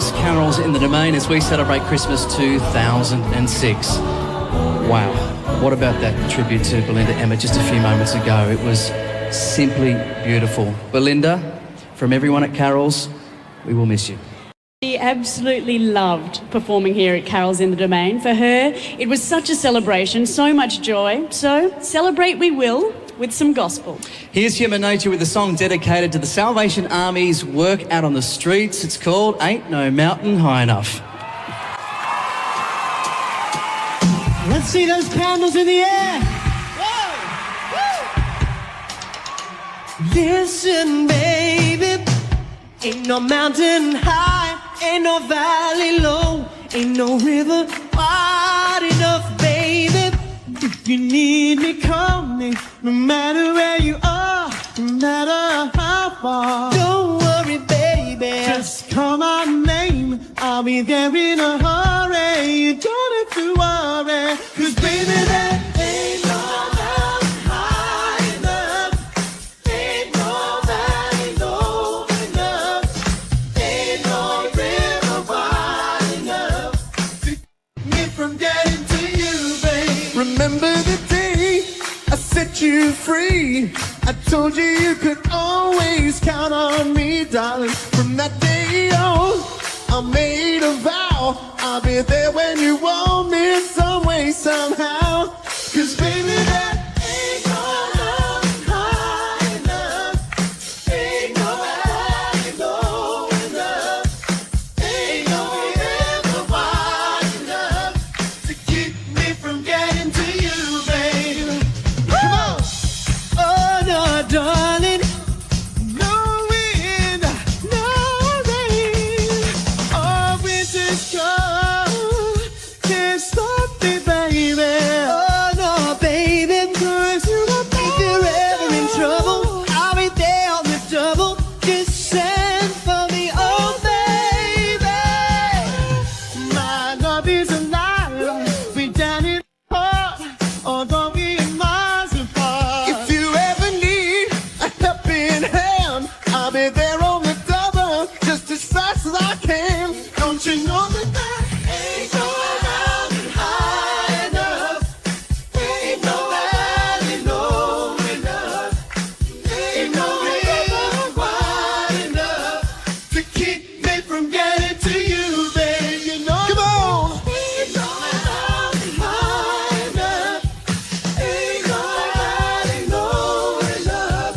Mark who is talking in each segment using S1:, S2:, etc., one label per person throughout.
S1: fabulous carols in the domain as we celebrate Christmas 2006. Wow, what about that tribute to Belinda Emmett just a few moments ago? It was simply beautiful. Belinda, from everyone at Carols, we will miss you.
S2: She absolutely loved performing here at Carols in the Domain. For her, it was such a celebration, so much joy. So, celebrate we will with some gospel.
S1: Here's Human Nature with a song dedicated to the Salvation Army's work out on the streets. It's called Ain't No Mountain High Enough.
S3: Let's see those candles in the air. Whoa. Listen, baby, ain't no mountain high, ain't no valley low, ain't no river wide enough, baby. If you need me, call me, no matter where you are, no matter how far. Don't worry, baby, just call my name, I'll be there in a hurry. You don't have to worry, 'cause baby, there ain't no mountain high enough, ain't no valley low enough, ain't no river wide enough to keep me from getting to you, babe. Remember the day I set you free, I told you you could always count on me, darling. From that day on, I made a vow, I'll be there when you want me, some way, somehow. 'Cause baby, that ain't no mountain high enough, ain't no valley low enough, ain't no river wide enough to keep me from getting to you, baby. Come on! Oh no, darling, no wind, no rain, oh winter's cold, can't stop me, baby. Oh no, baby, 'cause if you're ever in trouble, I'll be there on the double. Just send for me, oh baby. My love is alive, we down in heart, although we are miles apart. If you ever need a helping hand, I'll be there on the double, just as fast as I can. Don't you know that that ain't no mountain high enough, ain't no valley low enough, ain't no river wide enough to keep me from getting to you, babe. You know, come on. Ain't no mountain high enough, ain't no valley low enough,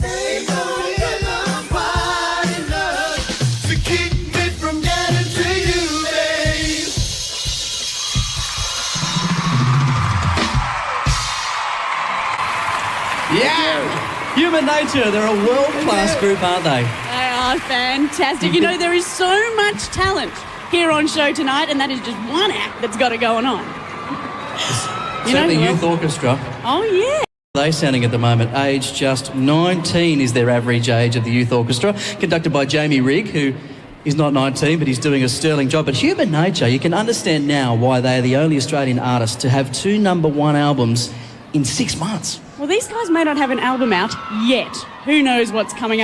S3: ain't no river wide enough to keep me from getting to you, babe.
S1: Yeah! Human Nature, they're a world-class group, aren't they?
S2: They are fantastic. You know, there is so much talent here on show tonight, and that is just one act that's got it going on.
S1: Certainly
S2: well-
S1: youth orchestra.
S2: Oh, yeah.
S1: They sounding at the moment, age just 19 is their average age of the youth orchestra, conducted by Jamie Rigg, who is not 19, but he's doing a sterling job. But Human Nature, you can understand now why they are the only Australian artists to have 2 #1 albums in 6 months.
S2: Well, these guys may not have an album out yet. Who knows what's coming up?